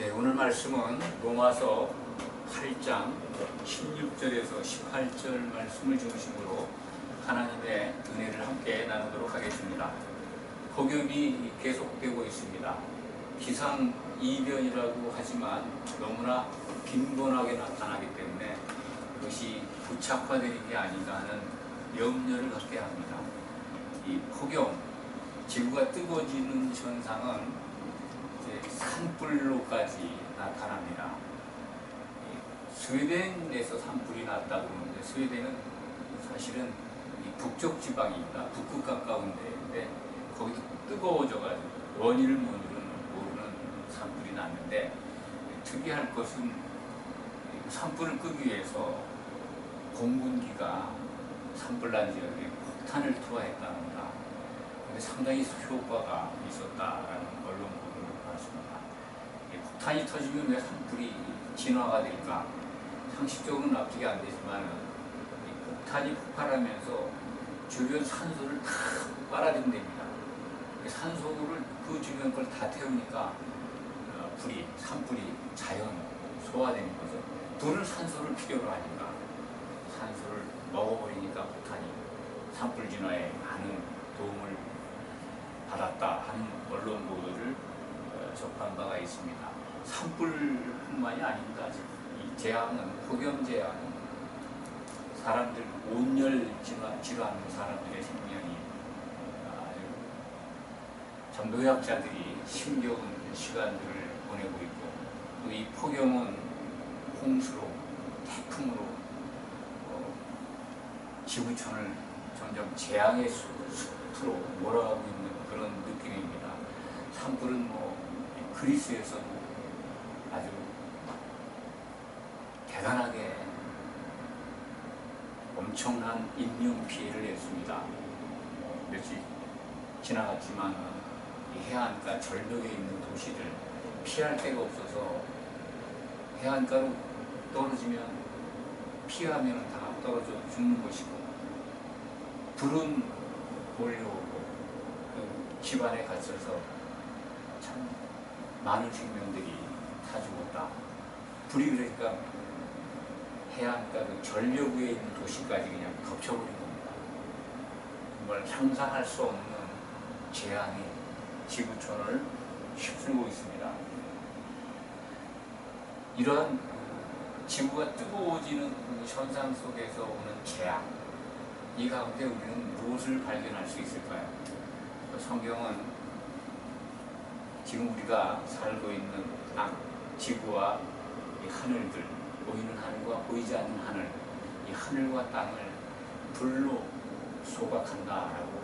네, 오늘 말씀은 로마서 8장 16절에서 18절 말씀을 중심으로 하나님의 은혜를 함께 나누도록 하겠습니다. 폭염이 계속되고 있습니다. 기상이변이라고 하지만 너무나 빈번하게 나타나기 때문에 그것이 부착화되는 게 아닌가 하는 염려를 갖게 합니다. 이 폭염, 지구가 뜨거워지는 현상은 산불로까지 나타납니다. 스웨덴에서 산불이 났다고 하는데, 스웨덴은 사실은 북쪽 지방입니다. 북극 가까운 데인데 거기도 뜨거워져가지고 원인을 모르는 산불이 났는데, 특이할 것은 산불을 끄기 위해서 공군기가 산불난 지역에 폭탄을 투하했답니다. 근데 상당히 효과가 있었다라는 언론 보도를 봤습니다. 폭탄이 터지면 왜 산불이 진화가 될까? 상식적으로는 납득이 안 되지만 폭탄이 폭발하면서 주변 산소를 다 빨아들입니다. 산소를 그 주변 걸 다 태우니까 산불이 자연 소화되는 거죠. 불은 산소를 필요로 하니까 산소를 먹어버리니까 폭탄이 산불 진화에 많은 도움을 받았다 하는 언론 보도를 접한 바가 있습니다. 산불뿐만이 아닙니다. 이 재앙은, 폭염 재앙은 사람들, 온열 질환 사람들의 생명이 참 노약자들이 힘겨운 시간들을 보내고 있고, 또 이 폭염은 홍수로, 태풍으로 지구촌을 점점 재앙의 숲으로 몰아가고 있는 그런 느낌입니다. 산불은 그리스에서도 아주 대단하게 엄청난 인명 피해를 냈습니다. 며칠 지나갔지만 이 해안가 절벽에 있는 도시들 피할 데가 없어서 해안가로 떨어지면, 피하면 다 떨어져 죽는 것이고, 불은 몰려오고 집안에 갇혀서 참 많은 생명들이 다 죽었다. 불이 그러니까 해안가 그 절벽 위에 있는 도시까지 그냥 덮쳐버린 겁니다. 정말 상상할 수 없는 재앙이 지구촌을 휩쓸고 있습니다. 이러한 지구가 뜨거워지는 현상 속에서 오는 재앙, 이 가운데 우리는 무엇을 발견할 수 있을까요? 성경은 지금 우리가 살고 있는 땅, 지구와 이 하늘들, 보이는 하늘과 보이지 않는 하늘, 이 하늘과 땅을 불로 소각한다라고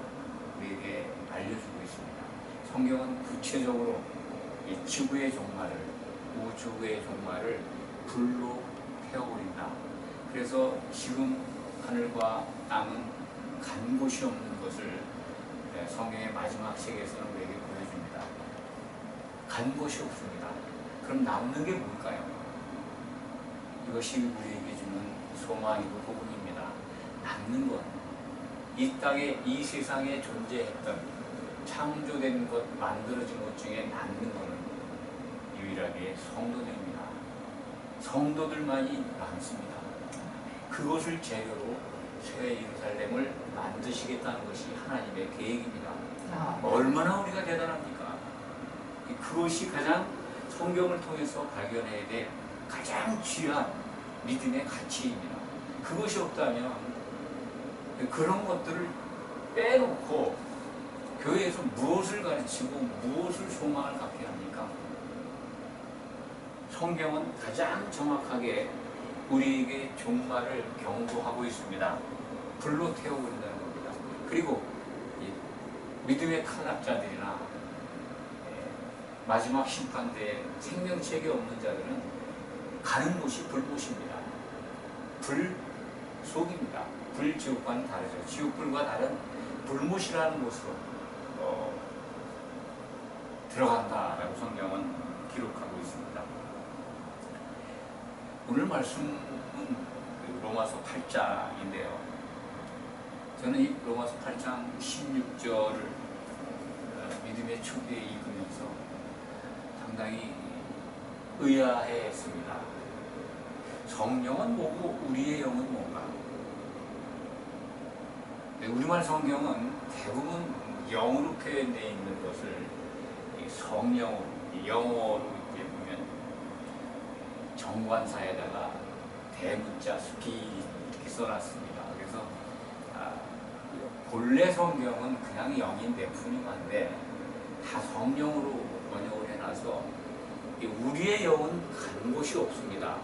우리에게 알려주고 있습니다. 성경은 구체적으로 이 지구의 종말을, 우주의 종말을 불로 태워버린다. 그래서 지금 하늘과 땅은 간 곳이 없는 것을 성경의 마지막 책에서는 우리에게 보여줍니다. 간 곳이 없습니다. 그럼 남는 게 뭘까요? 이것이 우리에게 주는 소망이고 복음입니다. 남는 것, 이 땅에, 이 세상에 존재했던 창조된 것, 만들어진 것 중에 남는 것은 유일하게 성도들입니다. 성도들만이 남습니다. 그것을 재료로 새 예루살렘을 만드시겠다는 것이 하나님의 계획입니다. 얼마나 우리가 대단합니까? 그것이 가장 성경을 통해서 발견해야 될 가장 귀한 믿음의 가치입니다. 그것이 없다면 그런 것들을 빼놓고 교회에서 무엇을 가르치고 무엇을 소망을 갖게 합니까? 성경은 가장 정확하게 우리에게 종말을 경고하고 있습니다. 불로 태워버린다는 겁니다. 그리고 믿음의 탈락자들이나 마지막 심판대에 생명체계 없는 자들은 가는 곳이 불못입니다. 불속입니다. 불지옥과는 다르죠. 지옥불과 다른 불못이라는 곳으로 들어간다라고 성경은 기록하고 있습니다. 오늘 말씀은 로마서 8장인데요. 저는 이 로마서 8장 16절을 믿음의 초기에 읽으면서 상당히 의아해 했습니다. 성령은 뭐고 우리의 영은 뭔가? 우리말 성경은 대부분 영으로 표현되어 있는 것을 성령으로, 영어로 이렇게 보면 정관사에다가 대문자 스피 이렇게 써놨습니다. 그래서 본래 성경은 그냥 영인데 푸님한데 다 성령으로 번역을 해놔서 우리의 영은 간 곳이 없습니다.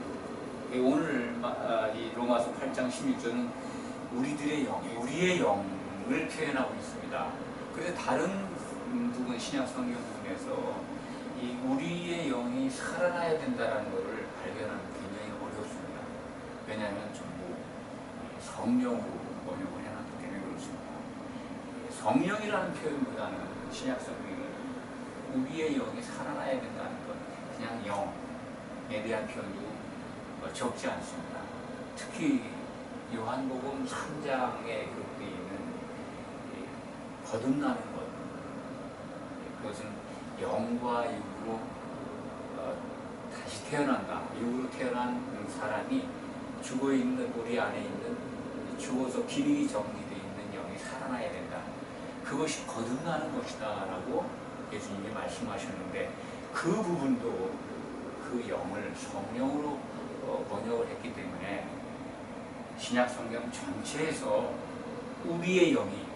오늘 이 로마서 8장 16절은 우리들의 영, 우리의 영을 표현하고 있습니다. 그래서 다른 부분, 신약 성경 부분에서 이 우리의 영이 살아나야 된다는 것을 발견하는 굉장히 어렵습니다. 왜냐하면 전부 성령으로 번역을 해놨기 때문에 그렇습니다. 성령이라는 표현보다는 신약 성경이 우리의 영이 살아나야 된다는 것, 그냥 영에 대한 표현도 적지 않습니다. 특히 요한복음 3장에 기록되어 있는 거듭나는 것, 그것은 영과 육으로 다시 태어난다. 육으로 태어난 사람이 죽어있는 우리 안에 있는 죽어서 기능이 정리되어 있는 영이 살아나야 된다. 그것이 거듭나는 것이다 라고 예수님이 말씀하셨는데 그 부분도 그 영을 성령으로 번역을 했기 때문에 신약 성경 전체에서 우리의 영이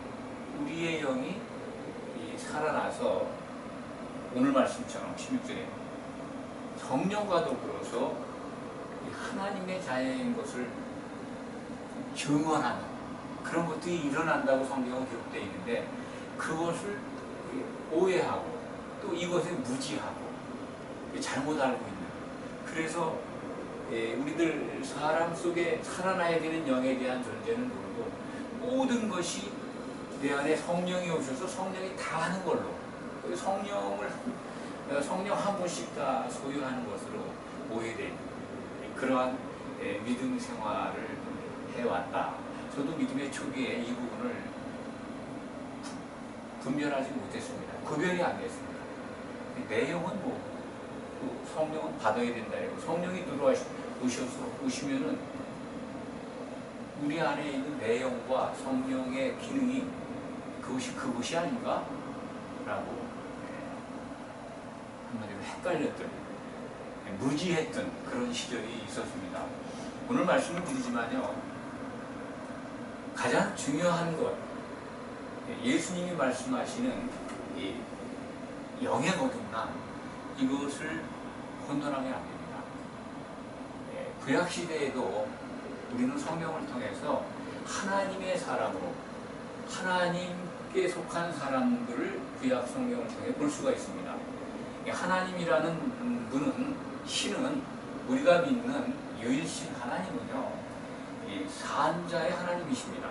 살아나서 오늘 말씀처럼 16절에 성령과 더불어서 하나님의 자녀인 것을 증언하는 그런 것들이 일어난다고 성경은 기록되어 있는데 그것을 오해하고 또 이것을 무지하고 잘못 알고 있는 그래서 우리들 사람 속에 살아나야 되는 영에 대한 존재는 모르고 모든 것이 내 안에 성령이 오셔서 성령이 다 하는 걸로 성령 한 분씩 다 소유하는 것으로 오해된 그러한 믿음 생활을 해왔다. 저도 믿음의 초기에 이 부분을 분별하지 못했습니다. 구별이 안 됐습니다. 내 영은 뭐 성령은 받아야 된다. 성령이 오시면은 우리 안에 있는 내 영과 성령의 기능이 그것이 아닌가? 라고 한마디로 헷갈렸던 무지했던 그런 시절이 있었습니다. 오늘 말씀을 드리지만요 가장 중요한 것 예수님이 말씀하시는 이 영의 거듭남 이것을 혼돈하면 안 됩니다. 구약시대에도 우리는 성경을 통해서 하나님의 사람으로 하나님께 속한 사람들을 구약 성경을 통해 볼 수가 있습니다. 하나님이라는 분은 신은 우리가 믿는 유일신 하나님은요 산자의 하나님이십니다.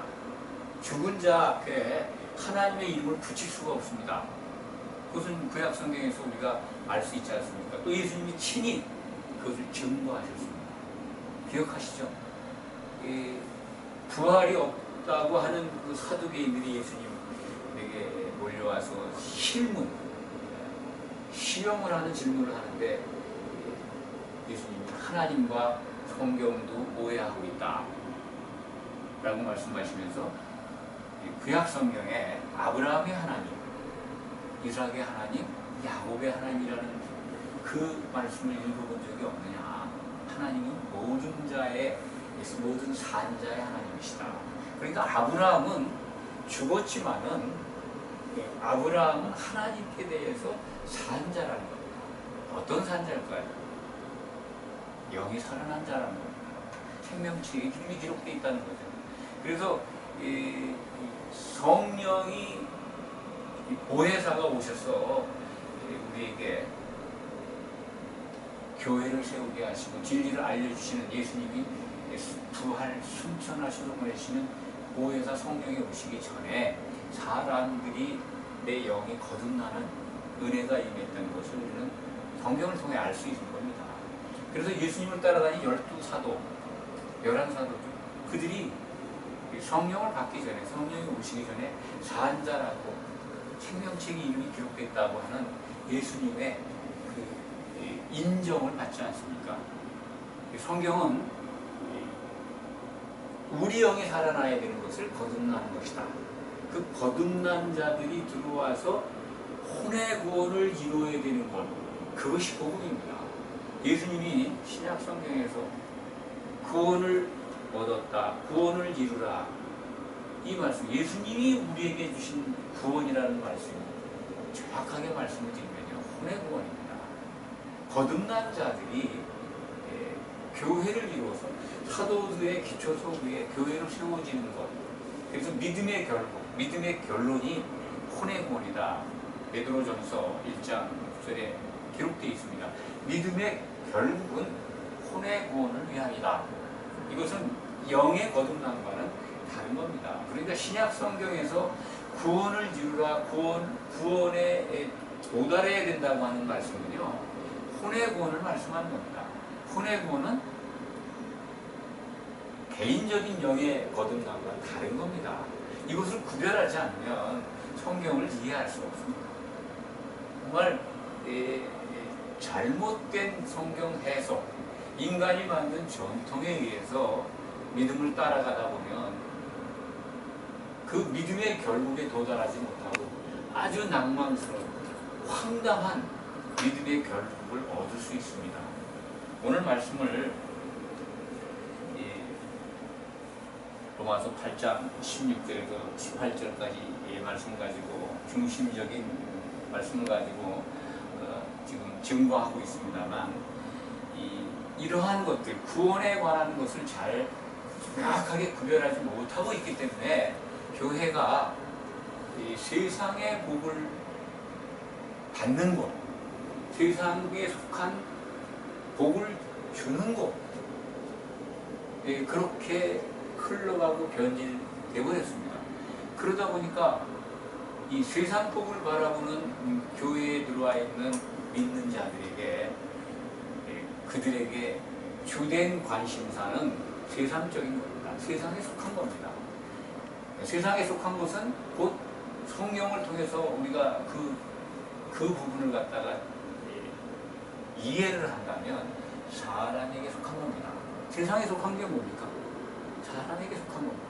죽은 자 앞에 하나님의 이름을 붙일 수가 없습니다. 그것은 구약 성경에서 우리가 알 수 있지 않습니까? 또 예수님이 친히 그것을 증거하셨습니다. 기억하시죠? 부활이 없다고 하는 그 사두개인들이 예수님에게 몰려와서 실험을 하는 질문을 하는데 예수님이 하나님과 성경도 오해하고 있다 라고 말씀하시면서 구약 성경에 아브라함의 하나님, 이삭의 하나님, 야곱의 하나님이라는 그 말씀을 읽어본 적이 없느냐. 하나님은 모든 산자의 하나님이시다. 그러니까 아브라함은 죽었지만은 아브라함은 하나님께 대해서 산자라는 겁니다. 어떤 산자일까요? 영이 살아난 자라는 겁니다. 생명체의 이름이 기록되어 있다는 거죠. 그래서 성령이 보혜사가 오셔서 우리에게 교회를 세우게 하시고 진리를 알려주시는 예수님이 부활 순천하시고 보내시는 보혜사 성령이 오시기 전에 사람들이 내 영이 거듭나는 은혜가 임했던 것을 우리는 성경을 통해 알 수 있는 겁니다. 그래서 예수님을 따라다닌 12사도, 11사도 그들이 성령을 받기 전에 성령이 오시기 전에 산자라고 생명책의 이름이 기록됐다고 하는 예수님의 그 인정을 받지 않습니까? 성경은 우리 영이 살아나야 되는 것을 거듭나는 것이다. 그 거듭난 자들이 들어와서 혼의 구원을 이루어야 되는 것, 그것이 복음입니다. 예수님이 신약 성경에서 구원을 얻었다, 구원을 이루라, 이 말씀, 예수님이 우리에게 주신 구원이라는 말씀, 정확하게 말씀을 드리면요, 혼의 구원입니다. 거듭난 자들이 교회를 이루어서 사도들의 기초소 위에 교회로 세워지는 것, 그래서 믿음의 결론이 혼의 구원이다. 베드로전서 1장 6절에 기록되어 있습니다. 믿음의 결국은 혼의 구원을 위함이다. 이것은 영의 거듭남과는 다른 겁니다. 그러니까 신약 성경에서 구원을 이루라, 구원에 도달해야 된다고 하는 말씀은요, 혼의 구원을 말씀하는 겁니다. 혼의 구원은 개인적인 영의 거듭남과 다른 겁니다. 이것을 구별하지 않으면 성경을 이해할 수 없습니다. 정말 잘못된 성경 해석, 인간이 만든 전통에 의해서 믿음을 따라가다 보면 그 믿음의 결국에 도달하지 못하고 아주 낭만스러운 황당한 믿음의 결국을 얻을 수 있습니다. 오늘 말씀을 로마서 8장 16절에서 18절까지 이 말씀을 가지고 중심적인 말씀을 가지고 지금 증거하고 있습니다만, 이러한 것들, 구원에 관한 것을 잘 정확하게 구별하지 못하고 있기 때문에 교회가 이 세상의 복을 받는 것, 세상에 속한 복을 주는 것, 그렇게 흘러가고 변질되어 버렸습니다. 그러다 보니까 이 세상 복을 바라보는 교회에 들어와 있는 믿는 자들에게, 그들에게 주된 관심사는 세상적인 겁니다. 세상에 속한 겁니다. 세상에 속한 것은 곧 성령을 통해서 우리가 그 부분을 갖다가 이해를 한다면 사람에게 속한 겁니다. 세상에 속한 게 뭡니까? 사람에게 속한 겁니다.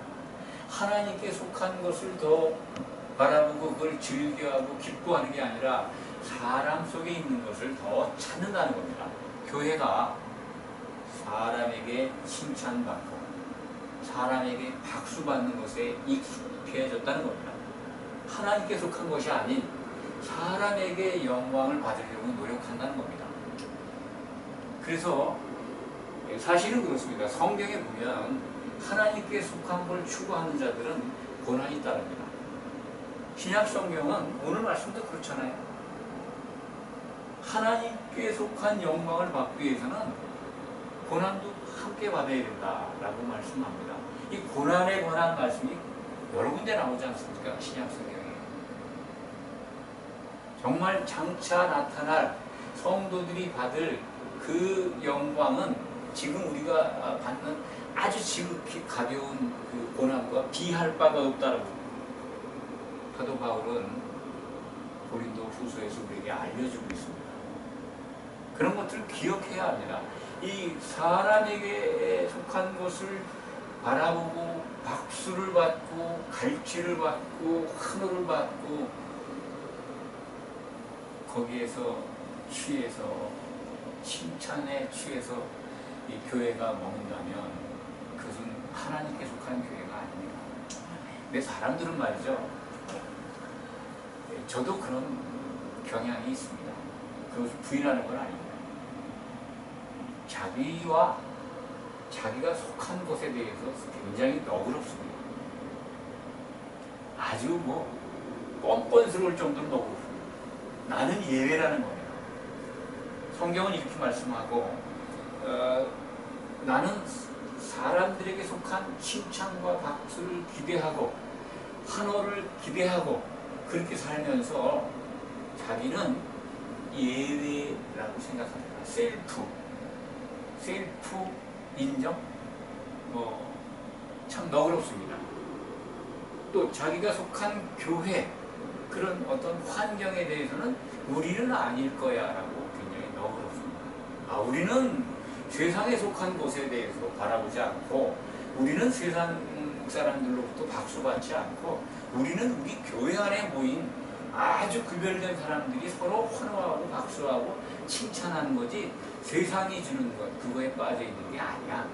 하나님께 속한 것을 더 바라보고 그걸 즐겨하고 기뻐하는 게 아니라 사람 속에 있는 것을 더 찾는다는 겁니다. 교회가 사람에게 칭찬받고 사람에게 박수받는 것에 익숙해졌다는 겁니다. 하나님께 속한 것이 아닌 사람에게 영광을 받으려고 노력한다는 겁니다. 그래서 사실은 그렇습니다. 성경에 보면 하나님께 속한 걸 추구하는 자들은 고난이 따릅니다. 신약 성경은 오늘 말씀도 그렇잖아요. 하나님께 속한 영광을 받기 위해서는 고난도 함께 받아야 된다라고 말씀합니다. 이 고난에 관한 말씀이 여러 군데 나오지 않습니까? 신약 성경에. 정말 장차 나타날 성도들이 받을 그 영광은 지금 우리가 받는 아주 지극히 가벼운 그 고난과 비할 바가 없다라고 사도 바울은 고린도 후서에서 우리에게 알려주고 있습니다. 그런 것들을 기억해야 합니다. 이 사람에게 속한 것을 바라보고 박수를 받고 갈채를 받고 환호를 받고 거기에서 취해서 칭찬에 취해서 이 교회가 먹는다면 그것은 하나님께 속한 교회가 아닙니다. 근데 사람들은 말이죠, 저도 그런 경향이 있습니다. 그것을 부인하는 건 아닙니다. 자기가 속한 것에 대해서 굉장히 너그럽습니다. 아주 뻔뻔스러울 정도로 너그럽습니다. 나는 예외라는 거예요. 성경은 이렇게 말씀하고 나는 사람들에게 속한 칭찬과 박수를 기대하고 환호를 기대하고 그렇게 살면서 자기는 예외라고 생각합니다. 셀프 인정? 참 너그럽습니다. 또 자기가 속한 교회, 그런 어떤 환경에 대해서는 우리는 아닐 거야 라고 굉장히 너그럽습니다. 우리는 세상에 속한 곳에 대해서 바라보지 않고, 우리는 세상 사람들로부터 박수받지 않고, 우리는 우리 교회 안에 모인 아주 구별된 사람들이 서로 환호하고 박수하고 칭찬하는 거지, 세상이 주는 것 그거에 빠져 있는 게 아니야.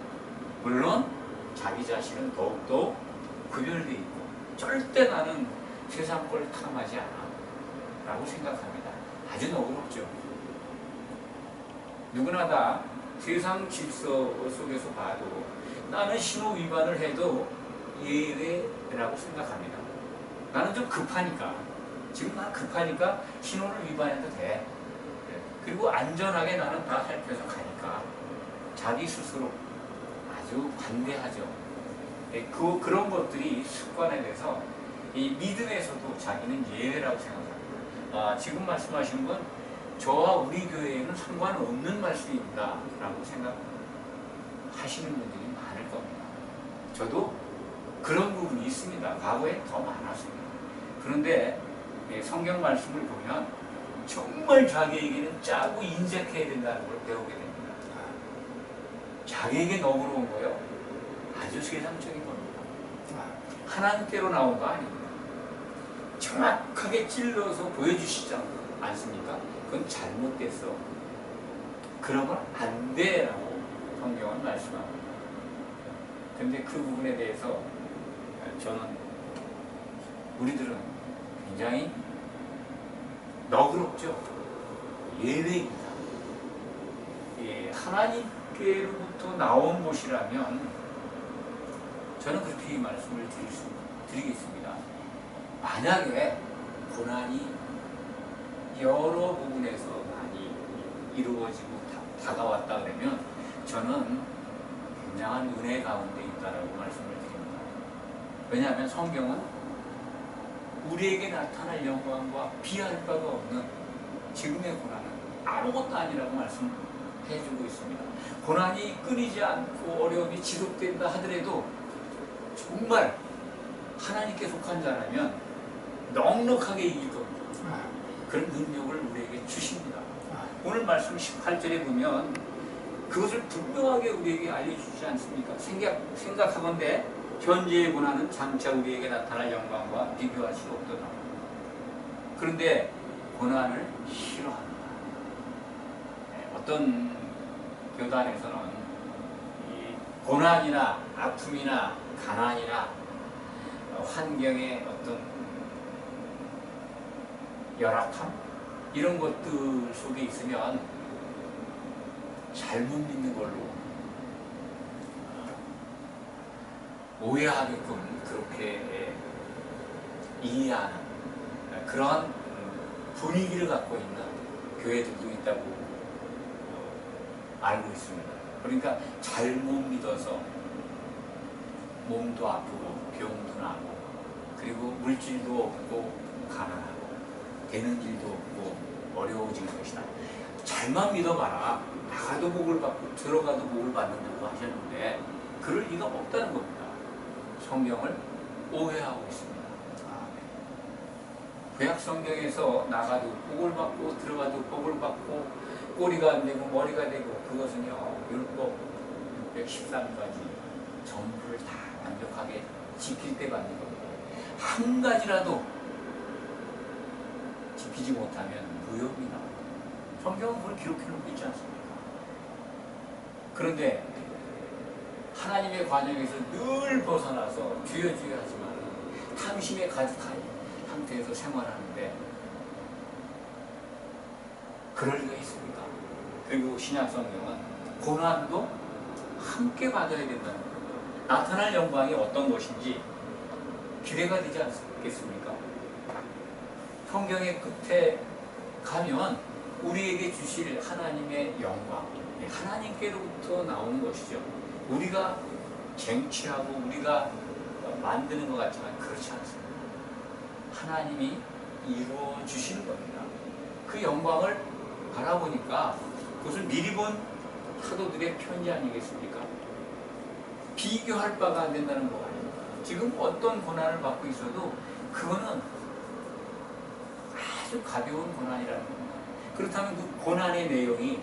물론 자기 자신은 더욱더 구별되어 있고, 절대 나는 세상 걸 탐하지 않아 라고 생각합니다. 아주 너그럽죠. 누구나 다 세상 질서 속에서 봐도 나는 신호 위반을 해도 예외라고 생각합니다. 나는 좀 급하니까, 지금 난 급하니까 신호를 위반해도 돼. 그리고 안전하게 나는 다 살펴서 가니까 자기 스스로 아주 관대하죠. 그런 것들이 습관에 대해서 이 믿음에서도 자기는 예외라고 생각합니다. 지금 말씀하신 건 저와 우리 교회에는 상관없는 말씀입니다 라고 생각하시는 분들이 많을 겁니다. 저도 그런 부분이 있습니다. 과거에 더 많았습니다. 그런데 성경 말씀을 보면 정말 자기에게는 짜고 인색해야 된다는 걸 배우게 됩니다. 자기에게 너그러운 거요, 아주 세상적인 겁니다. 하나님께로 나온 거 아닙니다. 정확하게 찔러서 보여주시지 않습니까? 그건 잘못됐어. 그러면 안 돼라고 성경은 말씀합니다. 근데 그 부분에 대해서 저는, 우리들은 굉장히 너그럽죠. 예외입니다. 하나님께로부터 나온 것이라면 저는 그렇게 이 말씀을 드리겠습니다. 만약에 고난이 여러 부분에서 많이 이루어지고 다가왔다 그러면 저는 굉장한 은혜 가운데 있다라고 말씀을 드립니다. 왜냐하면 성경은 우리에게 나타날 영광과 비할 바가 없는 지금의 고난은 아무것도 아니라고 말씀해주고 있습니다. 고난이 끊이지 않고 어려움이 지속된다 하더라도 정말 하나님께 속한 자라면 넉넉하게 이길 겁니다. 그런 능력을 우리에게 주십니다. 오늘 말씀 18절에 보면 그것을 분명하게 우리에게 알려주지 않습니까? 생각하건대 현재의 고난은 장차 우리에게 나타날 영광과 비교할 수 없도다. 그런데 고난을 싫어합니다. 어떤 교단에서는 이 고난이나 아픔이나 가난이나 환경의 어떤 열악함, 이런 것들 속에 있으면 잘못 믿는 걸로 오해하게끔 그렇게 이해하는 그런 분위기를 갖고 있는 교회들도 있다고 알고 있습니다. 그러니까 잘못 믿어서 몸도 아프고 병도 나고, 그리고 물질도 없고 가난하고 되는 일도 없고 어려워질 것이다. 잘만 믿어봐라. 나가도 복을 받고 들어가도 복을 받는다고 하셨는데 그럴 리가 없다는 겁니다. 성경을 오해하고 있습니다. 구약 성경에서 나가도 복을 받고 들어가도 복을 받고 꼬리가 안 되고 머리가 되고, 그것은요 율법 613가지 전부를 다 완벽하게 지킬 때 받는 겁니다. 한 가지라도 지키지 못하면 무효입니다. 성경은 그걸 기록해 놓고 있지 않습니까? 그런데 하나님의 관역에서 늘 벗어나서 주여 하지만 탐심에 가득한 상태에서 생활하는데 그럴 리가 있습니까? 그리고 신약 성경은 고난도 함께 받아야 된다는 겁니다. 나타날 영광이 어떤 것인지 기대가 되지 않겠습니까? 성경의 끝에 가면 우리에게 주실 하나님의 영광, 하나님께로부터 나오는 것이죠. 우리가 쟁취하고 우리가 만드는 것 같지만 그렇지 않습니다. 하나님이 이루어 주시는 겁니다. 그 영광을 바라보니까 그것을 미리 본 사도들의 편지 아니겠습니까? 비교할 바가 안 된다는 거 아닙니까? 지금 어떤 고난을 받고 있어도 그거는 아주 가벼운 고난이라는 겁니다. 그렇다면 그 고난의 내용이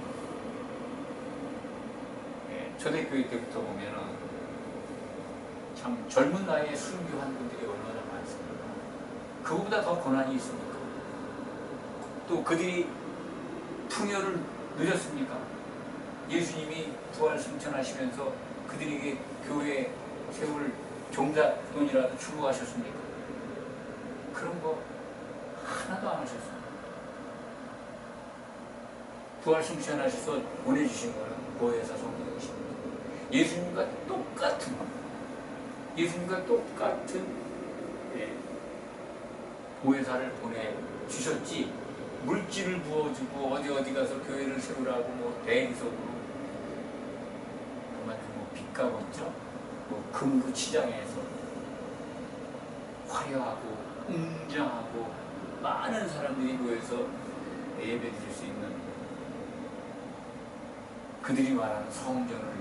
초대교회 때부터 보면은 참 젊은 나이에 순교한 분들이 얼마나 많습니까? 그보다 더 고난이 있습니까? 또 그들이 풍요를 누렸습니까? 예수님이 부활 승천하시면서 그들에게 교회 세울 종잣돈이라도 주고 가셨습니까? 그런 거 하나도 안 하셨습니다. 부활 승천하셔서 보내주신 거는 보혜사 성령이십니다. 예수님과 똑같은 보혜사를 보내주셨지, 물질을 부어주고 어디 가서 교회를 세우라고 뭐 대리석으로 뭐 빚가 먼저 뭐 금으로 치장해서 화려하고 웅장하고 많은 사람들이 모여서 예배 드릴 수 있는 그들이 말하는 성전을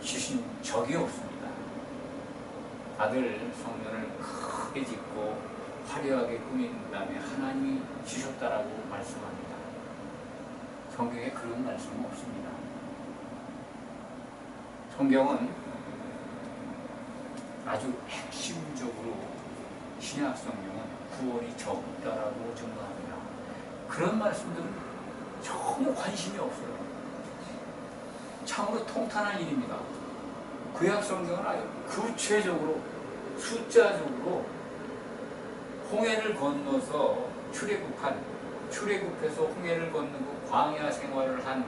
주신 적이 없습니다. 다들 성전을 크게 짓고 화려하게 꾸민 다음에 하나님이 주셨다라고 말씀합니다. 성경에 그런 말씀은 없습니다. 성경은 아주 핵심적으로 신약 성경은 구원이 적다라고 증거합니다. 그런 말씀들은 전혀 관심이 없어요. 참으로 통탄한 일입니다. 구약 성경은 아주 구체적으로 숫자적으로 홍해를 건너서 출애굽해서 홍해를 건너고 광야 생활을 한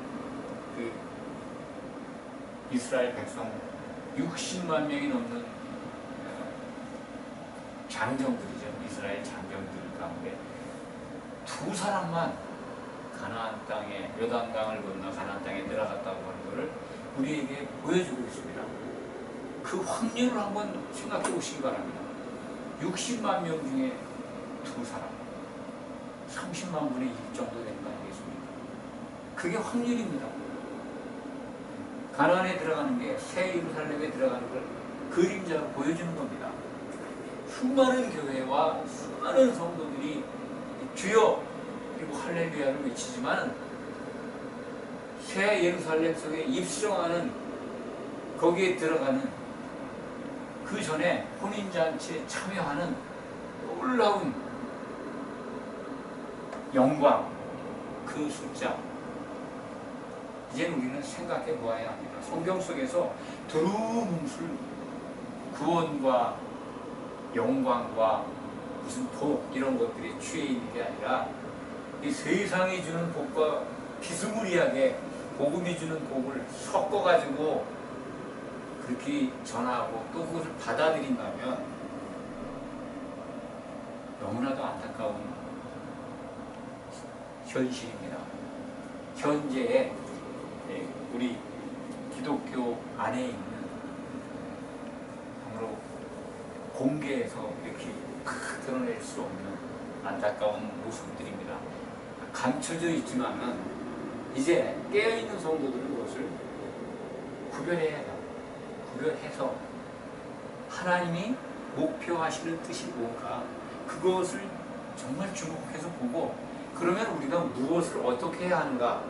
그 이스라엘 백성 60만 명이 넘는 장정들이죠. 이스라엘 장정들 가운데 두 사람만 가나안 땅에, 요단강을 건너 가나안 땅에 들어갔다고 하는 것을 우리에게 보여주고 있습니다. 그 확률을 한번 생각해 보시기 바랍니다. 60만 명 중에 두 사람, 30만 분의 1 정도 되는 거 아니겠습니까? 그게 확률입니다. 가나안에 들어가는 게, 새 예루살렘에 들어가는 걸 그림자로 보여주는 겁니다. 수많은 교회와 수많은 성도들이 주여 그리고 할렐루야를 외치지만 새 예루살렘 속에 입성하는, 거기에 들어가는 그 전에 혼인잔치에 참여하는 놀라운 영광, 그 숫자, 이제 우리는 생각해 보아야 합니다. 성경 속에서 두루뭉술 구원과 영광과 무슨 복 이런 것들이 취해 있는 게 아니라 이 세상이 주는 복과 비스무리하게 복음이 주는 복을 섞어가지고 그렇게 전하고 또 그것을 받아들인다면 너무나도 안타까운 현실입니다. 현재의 우리 기독교 안에 있는 정말로 공개해서 이렇게 드러낼 수 없는 안타까운 모습들입니다. 감춰져 있지만은 이제 깨어있는 성도들은 그것을 구별해야 해요. 구별해서 하나님이 목표하시는 뜻이 뭔가 그것을 정말 주목해서 보고, 그러면 우리가 무엇을 어떻게 해야 하는가,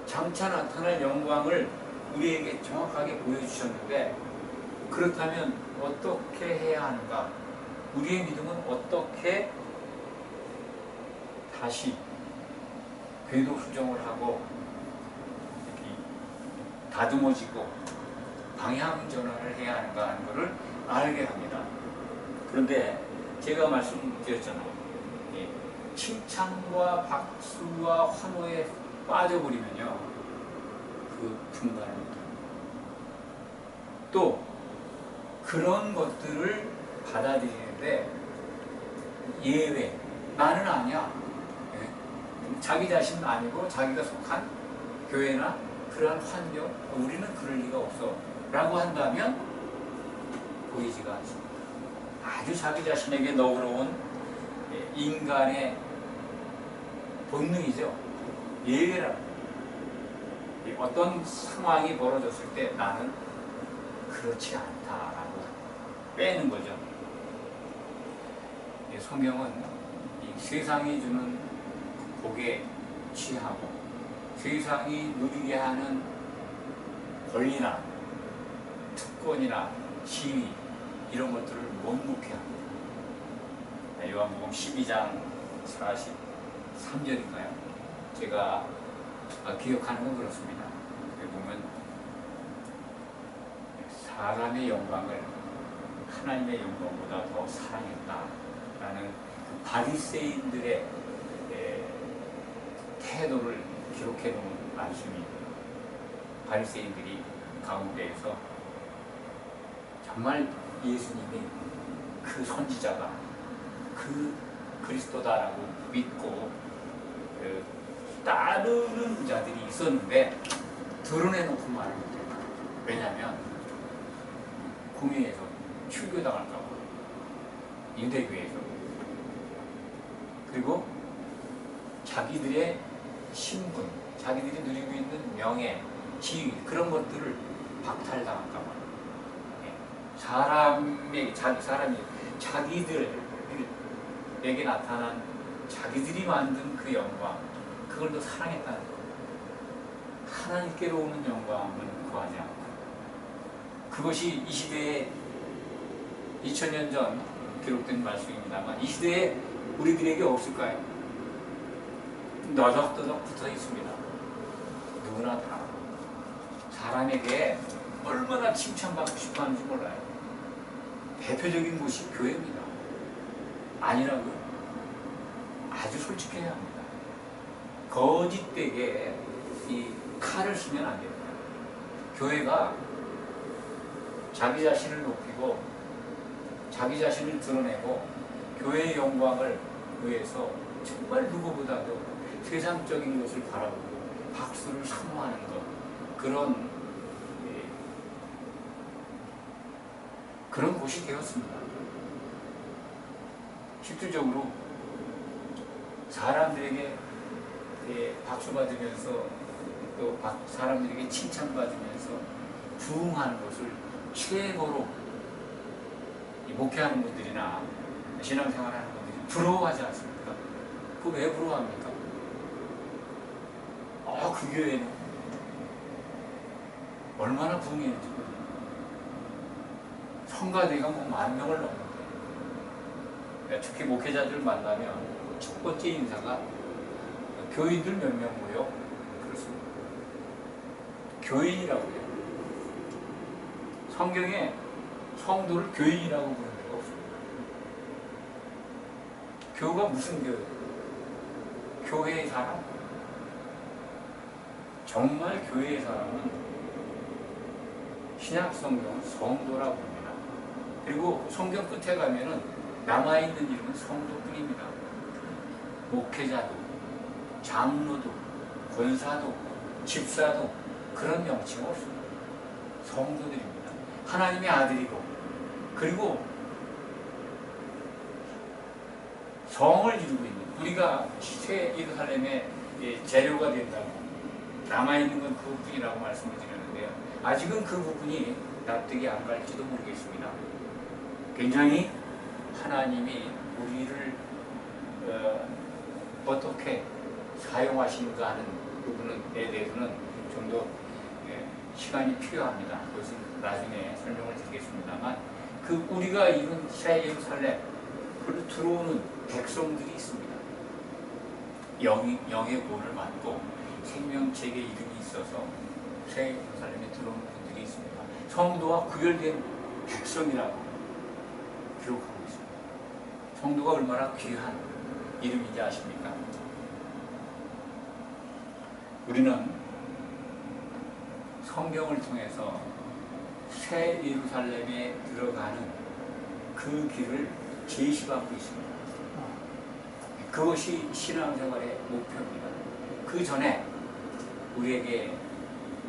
장차 나타날 영광을 우리에게 정확하게 보여주셨는데 그렇다면 어떻게 해야 하는가, 우리의 믿음은 어떻게 다시 궤도 수정을 하고 다듬어지고 방향 전환을 해야 하는가 하는 것을 알게 합니다. 그런데 제가 말씀드렸잖아요. 칭찬과 박수와 환호에 빠져버리면요, 그 중간을 못합니다. 또 그런 것들을 받아들이는데 예외, 나는 아니야, 자기 자신은 아니고 자기가 속한 교회나 그러한 환경, 우리는 그럴 리가 없어 라고 한다면 보이지가 않습니다. 아주 자기 자신에게 너그러운 인간의 본능이죠. 예외라는 거예요. 어떤 상황이 벌어졌을 때 나는 그렇지 않다라고 빼는 거죠. 성경은 이 세상이 주는 복에 취하고 세상이 누리게 하는 권리나 특권이나 지위 이런 것들을 못 묵게 합니다. 요한복음 12장 43절인가요? 제가 기억하는 건 그렇습니다. 여기 보면 사람의 영광을 하나님의 영광보다 더 사랑했다라는 그 바리새인들의 태도를 기록해 놓은 말씀이 바리새인들이 가운데에서 정말 예수님이 그 선지자가 그 그리스도다라고 믿고 따르는 자들이 있었는데 드러내놓고 말을 못해요. 왜냐하면 공회에서 출교당할까 봐, 유대교에서. 그리고 자기들의 신분, 자기들이 누리고 있는 명예, 지위 그런 것들을 박탈당할까 봐. 사람이 자기들에게 나타난 자기들이 만든 그 영광, 그걸 더 사랑했다는 것. 하나님께로 오는 영광은 구하지 않고, 그것이 이 시대에 2000년 전 기록된 말씀입니다만 이 시대에 우리들에게 없을까요? 너덕너덕 붙어 있습니다. 누구나 다 사람에게 얼마나 칭찬받고 싶어 하는지 몰라요. 대표적인 곳이 교회입니다. 아니라고요? 아주 솔직해야 합니다. 거짓되게 이 칼을 쓰면 안 됩니다. 교회가 자기 자신을 높이고 자기 자신을 드러내고 교회의 영광을 위해서 정말 누구보다도 세상적인 것을 바라보고 박수를 사모하는 것, 그런 곳이 되었습니다. 실질적으로 사람들에게 박수 받으면서 또 사람들에게 칭찬받으면서 부응하는 것을 최고로 목회하는 분들이나 신앙생활하는 분들이 부러워하지 않습니까? 그거 왜 부러워합니까? 그 교회는 얼마나 부흥했는지 모르겠어요. 성가대가 뭐 10,000명을 넘는데, 특히 목회자들 만나면 첫 번째 인사가 교인들 몇 명 모여? 그렇습니다. 교인이라고 해요. 성경에 성도를 교인이라고 부르는 데가 없습니다. 교가 무슨 교회예요? 교회의 사람? 정말 교회의 사람은 신약 성경은 성도라고 합니다. 그리고 성경 끝에 가면은 남아있는 이름은 성도뿐입니다. 목회자도, 장로도, 권사도, 집사도 그런 명칭은 없습니다. 성도들입니다. 하나님의 아들이고, 그리고 성을 이루고 있는, 우리가 새 예루살렘의 재료가 된다고 남아있는 건 그 부분이라고 말씀을 드렸는데요. 아직은 그 부분이 납득이 안 갈지도 모르겠습니다. 굉장히 하나님이 우리를 어떻게 사용하시는가 하는 부분에 대해서는 좀 더 시간이 필요합니다. 그것은 나중에 설명을 드리겠습니다만, 우리가 이룬 새 예루살렘, 그걸로 들어오는 백성들이 있습니다. 영의 구원을 받고 생명책의 이름이 있어서 새 예루살렘에 들어오는 분들이 있습니다. 성도와 구별된 백성이라고 기록하고 있습니다. 성도가 얼마나 귀한 이름인지 아십니까? 우리는 성경을 통해서 새 예루살렘에 들어가는 그 길을 제시받고 있습니다. 그것이 신앙생활의 목표입니다. 그 전에 우리에게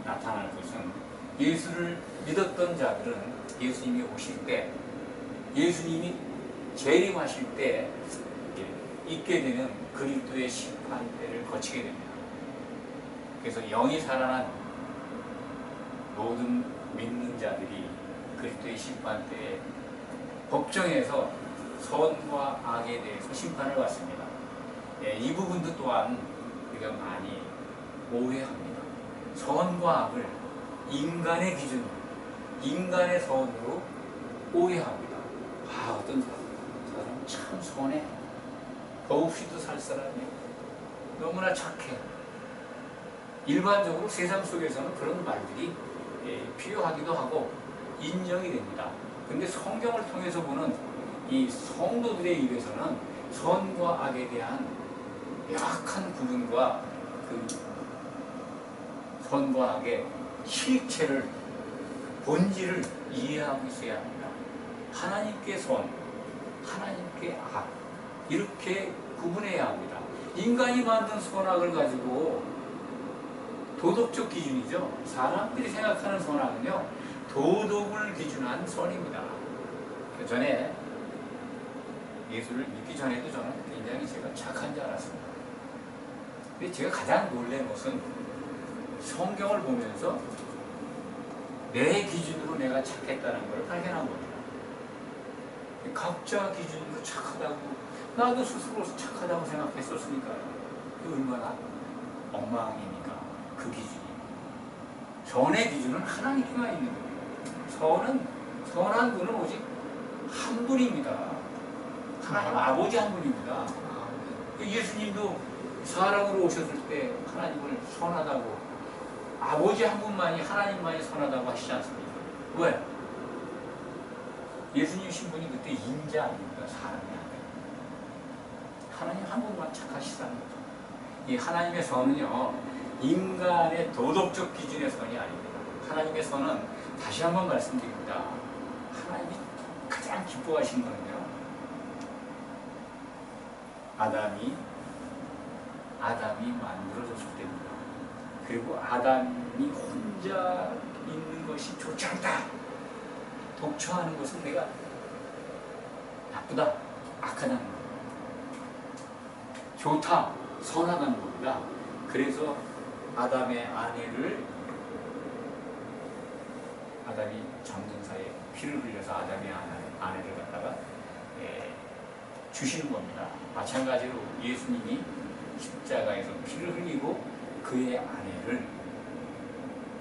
나타날 것은, 예수를 믿었던 자들은 예수님이 오실 때, 예수님이 재림하실 때 있게 되는 그리스도의 심판대를 거치게 됩니다. 그래서 영이 살아난 모든 믿는 자들이 그리스도의 심판대에 법정에서 선과 악에 대해서 심판을 받습니다. 이 부분도 또한 우리가 많이 오해합니다. 선과 악을 인간의 기준으로, 인간의 선으로 오해합니다. 아, 어떤 사람 참 선해. 더없이도 살 사람이야. 너무나 착해. 일반적으로 세상 속에서는 그런 말들이 필요하기도 하고 인정이 됩니다. 그런데 성경을 통해서 보는 이 성도들의 입에서는 선과 악에 대한 명확한 구분과 그 선과 악의 실체를, 본질을 이해하고 있어야 합니다. 하나님께 선, 하나님께 악, 이렇게 구분해야 합니다. 인간이 만든 선악을 가지고 도덕적 기준이죠. 사람들이 생각하는 선악은요, 도덕을 기준한 선입니다. 그 전에 예수를 믿기 전에도 저는 굉장히 제가 착한 줄 알았습니다. 근데 제가 가장 놀란 것은 성경을 보면서 내 기준으로 내가 착했다는 걸 발견한 겁니다. 각자 기준으로 착하다고, 나도 스스로 착하다고 생각했었으니까요. 그 얼마나 엉망입니까? 그 기준이. 선의 기준은 하나님께만 있는 겁니다. 선한 분은 오직 한 분입니다. 하나님 아버지 한 분입니다. 예수님도 사람으로 오셨을 때 하나님을 선하다고, 아버지 한 분만이, 하나님만이 선하다고 하시지 않습니까? 왜? 예수님 신분이 그때 인자 아닙니까? 사람이 아니에요. 하나님 한 분만 착하시다는 거죠. 이 하나님의 선은요, 인간의 도덕적 기준의 선이 아닙니다. 하나님의 선은, 다시 한번 말씀드립니다, 하나님이 가장 기뻐하시는 거는요, 아담이 만들어졌을 때입니다. 그리고 아담이 혼자 있는 것이 좋지 않다. 독처하는 것은 내가 나쁘다, 악하다는 겁니다. 좋다, 선하다는 겁니다. 그래서 아담이 정전사에 피를 흘려서 아담의 아내를 갖다가 주시는 겁니다. 마찬가지로 예수님이 십자가에서 피를 흘리고 그의 아내를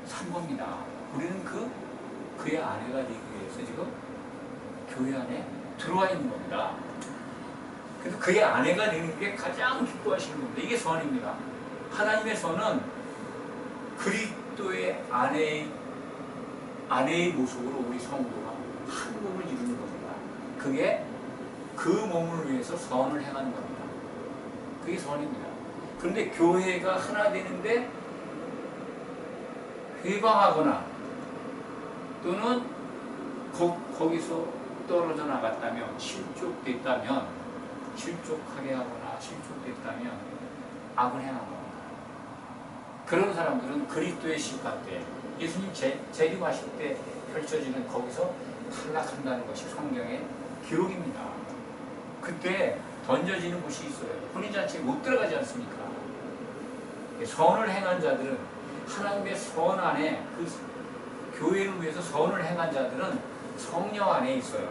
산 겁니다. 우리는 그의 아내가 되기 위해서 지금 교회 안에 들어와 있는 겁니다. 그래서 그의 아내가 되는 게 가장 기뻐하시는 겁니다. 이게 선입니다. 하나님의 선은 그리스도의 아내의 모습으로 우리 성도가 한 몸을 이루는 겁니다. 그게 그 몸을 위해서 선을 행하는 겁니다. 그게 선입니다. 그런데 교회가 하나 되는데 회방하거나 또는 거기서 떨어져 나갔다면, 실족하게 하거나 실족됐다면 악을 행한 겁니다. 그런 사람들은 그리스도의 심판 때, 예수님 재림하실 때 펼쳐지는 거기서 탈락한다는 것이 성경의 기록입니다. 그때 던져지는 곳이 있어요. 혼인잔치에 못 들어가지 않습니까? 선을 행한 자들은, 하나님의 선 안에, 그 교회를 위해서 선을 행한 자들은 성령 안에 있어요.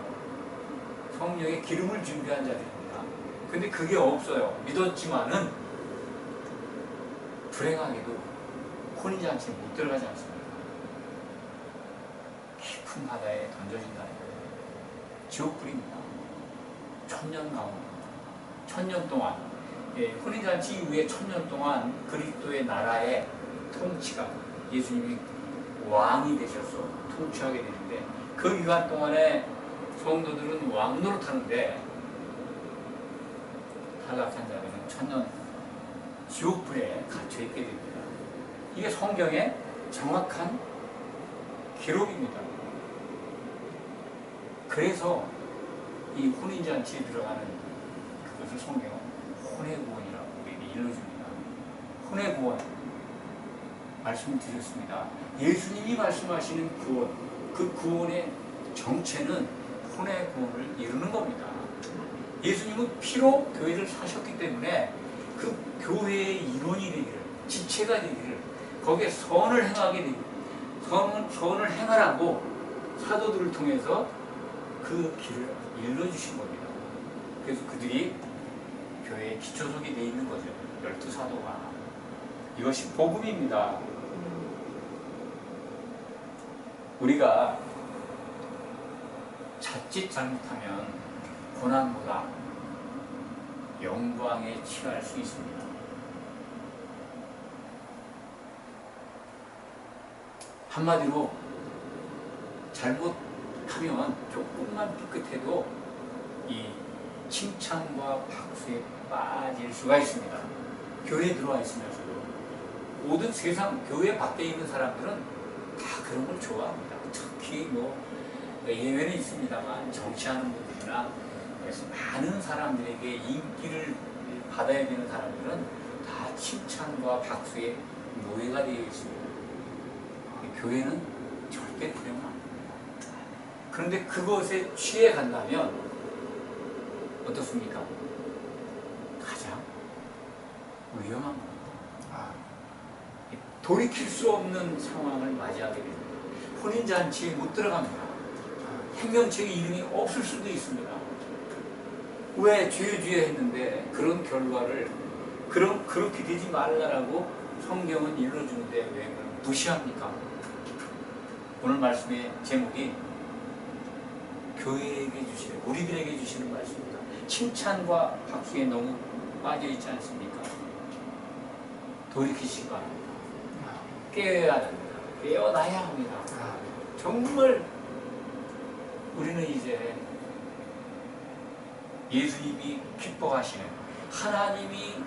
성령의 기름을 준비한 자들입니다. 근데 그게 없어요. 믿었지만은 불행하게도 혼인잔치에 못 들어가지 않습니다. 깊은 바다에 던져진다는 거예요. 지옥불입니다. 천년 동안, 혼인잔치 이후에 1000년 동안 그리스도의 나라의 통치가, 예수님이 왕이 되셔서 통치하게 되는데, 그 기간 동안에 성도들은 왕 노릇하는데 탈락한 자들은 1000년 지옥불에 갇혀있게 됩니다. 이게 성경의 정확한 기록입니다. 그래서 이 혼인잔치에 들어가는 그것을 성경은 혼외구원이라고 우리에게 일러줍니다. 혼외구원 말씀을 드렸습니다. 예수님이 말씀하시는 구원, 그 구원의 정체는 혼외구원을 이루는 겁니다. 예수님은 피로 교회를 사셨기 때문에 그 교회의 일원이 되기를, 지체가 되기를, 거기에 선을 행하게 되기를, 선을 행하라고 사도들을 통해서 그 길을 일러주신 겁니다. 그래서 그들이 교회의 기초석이 되어 있는 거죠. 12사도가. 이것이 복음입니다. 우리가 자칫 잘못하면 고난보다 영광에 취할 수 있습니다. 한마디로 잘못하면 조금만 삐끗해도 이 칭찬과 박수에 빠질 수가 있습니다. 교회에 들어와 있으면서도 모든 세상 교회 밖에 있는 사람들은 다 그런 걸 좋아합니다. 특히 뭐 예외는 있습니다만 정치하는 분들이나 그래서 많은 사람들에게 인기를 받아야 되는 사람들은 다 칭찬과 박수의 노예가 되어 있습니다. 교회는 절대 그러면 안 됩니다. 그런데 그것에 취해 간다면 어떻습니까? 가장 위험한 겁니다. 돌이킬 수 없는 상황을 맞이하게 됩니다. 혼인잔치에 못 들어갑니다. 행명책에 이름이 없을 수도 있습니다. 왜 죄 했는데 그런 결과를 그렇게 되지 말라라고 성경은 일러주는데 왜 그걸 무시합니까? 오늘 말씀의 제목이 교회에게 주시는, 우리들에게 주시는 말씀입니다. 칭찬과 박수에 너무 빠져있지 않습니까? 돌이키시기 바랍니다. 깨어야 됩니다. 깨어나야 합니다. 정말 우리는 이제 예수님이 기뻐하시는, 하나님이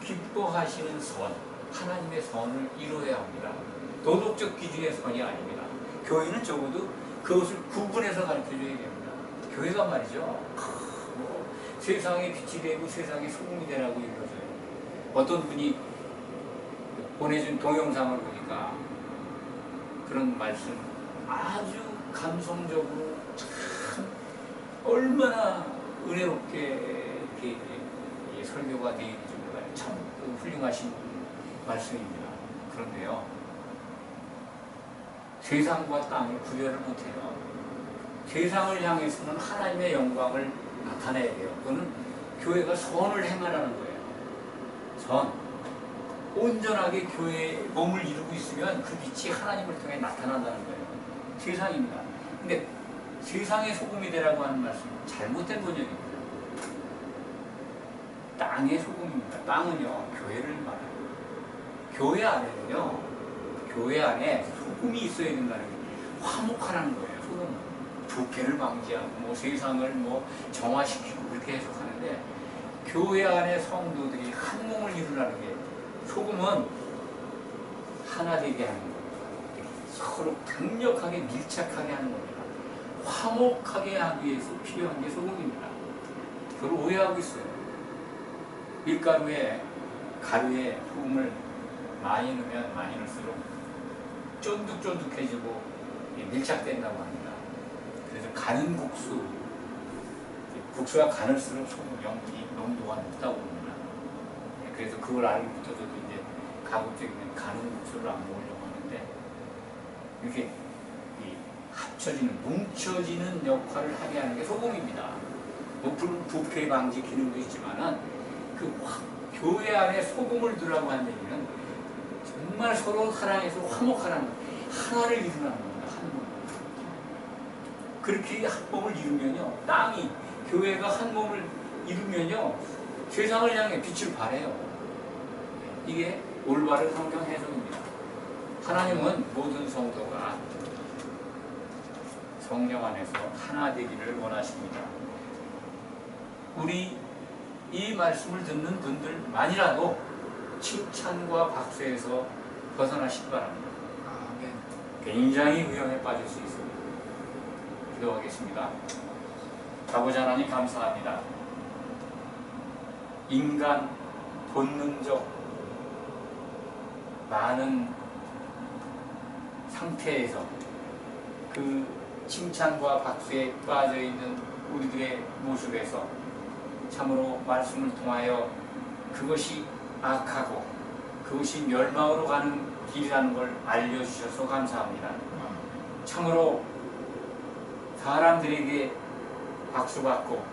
기뻐하시는 선, 하나님의 선을 이루어야 합니다. 도덕적 기준의 선이 아닙니다. 교회는 적어도 그것을 구분해서 가르쳐줘야 됩니다. 교회가 말이죠, 세상의 빛이 되고 세상의 소금이 되라고 일러줘요. 어떤 분이 보내준 동영상을 보니까 그런 말씀 아주 감성적으로 참 얼마나 은혜롭게 이렇게 설교가 되어 있는지 몰라요. 참 훌륭하신 말씀입니다. 그런데요, 세상과 땅을 구별을 못해요. 세상을 향해서는 하나님의 영광을 나타내야 돼요. 그거는 교회가 선을 행하라는 거예요. 선. 온전하게 교회에 몸을 이루고 있으면 그 빛이 하나님을 통해 나타난다는 거예요. 세상입니다. 근데 세상의 소금이 되라고 하는 말씀은 잘못된 번역입니다. 땅의 소금입니다. 땅은요, 교회를 말해요. 교회 안에는요, 교회 안에 소금이 있어야 된다는 게 화목하라는 거예요. 소금은 부패를 방지하고 뭐 세상을 뭐 정화시키고 그렇게 해석하는데, 교회 안에 성도들이 한 몸을 이루라는 게, 소금은 하나 되게 하는 겁니다. 서로 강력하게 밀착하게 하는 겁니다. 화목하게 하기 위해서 필요한 게 소금입니다. 그걸 오해하고 있어요. 밀가루에 가루에 소금을 많이 넣으면 많이 넣을수록 쫀득쫀득해지고 밀착된다고 합니다. 그래서 가는 국수가 가늘수록 소금 농도가 높다고 합니다. 그래서 그걸 알고부터 저도 이제 가급적이면 가는 국수를 안 먹으려고 하는데, 이렇게 합쳐지는, 뭉쳐지는 역할을 하게 하는 게 소금입니다. 부패 방지 기능도 있지만은 교회 안에 소금을 두라고 하는 얘기는 정말 서로 사랑해서 화목하라는, 하나를 이루라는 겁니다. 한 몸. 그렇게 한 몸을 이루면요, 땅이, 교회가 한 몸을 이루면요, 세상을 향해 빛을 발해요. 이게 올바른 성경 해석입니다. 하나님은 모든 성도가 성령 안에서 하나 되기를 원하십니다. 우리 이 말씀을 듣는 분들만이라도 칭찬과 박수에서 벗어나시기 바랍니다. 굉장히 위험에 빠질 수 있습니다. 기도하겠습니다. 아버지 하나님, 감사합니다. 인간 본능적 많은 상태에서 그 칭찬과 박수에 빠져있는 우리들의 모습에서 참으로 말씀을 통하여 그것이 악하고 그것이 멸망으로 가는 길이라는 걸 알려주셔서 감사합니다. 참으로 사람들에게 박수받고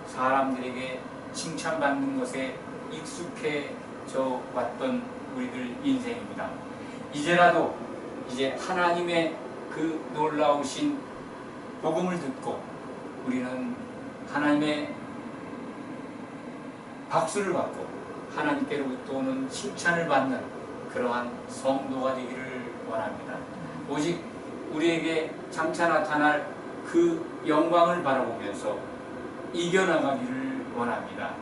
사람들에게 칭찬받는 것에 익숙해져 왔던 우리들 인생입니다. 이제라도 이제 하나님의 그 그 놀라우신 복음을 듣고 우리는 하나님의 박수를 받고 하나님께로부터 오는 칭찬을 받는 그러한 성도가 되기를 원합니다. 오직 우리에게 장차 나타날 그 영광을 바라보면서 이겨나가기를 원합니다.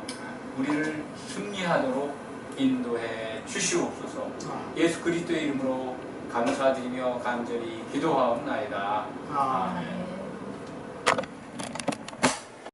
우리를 승리하도록 인도해 주시옵소서. 예수 그리스도의 이름으로 감사드리며 간절히 기도하옵나이다. 아멘.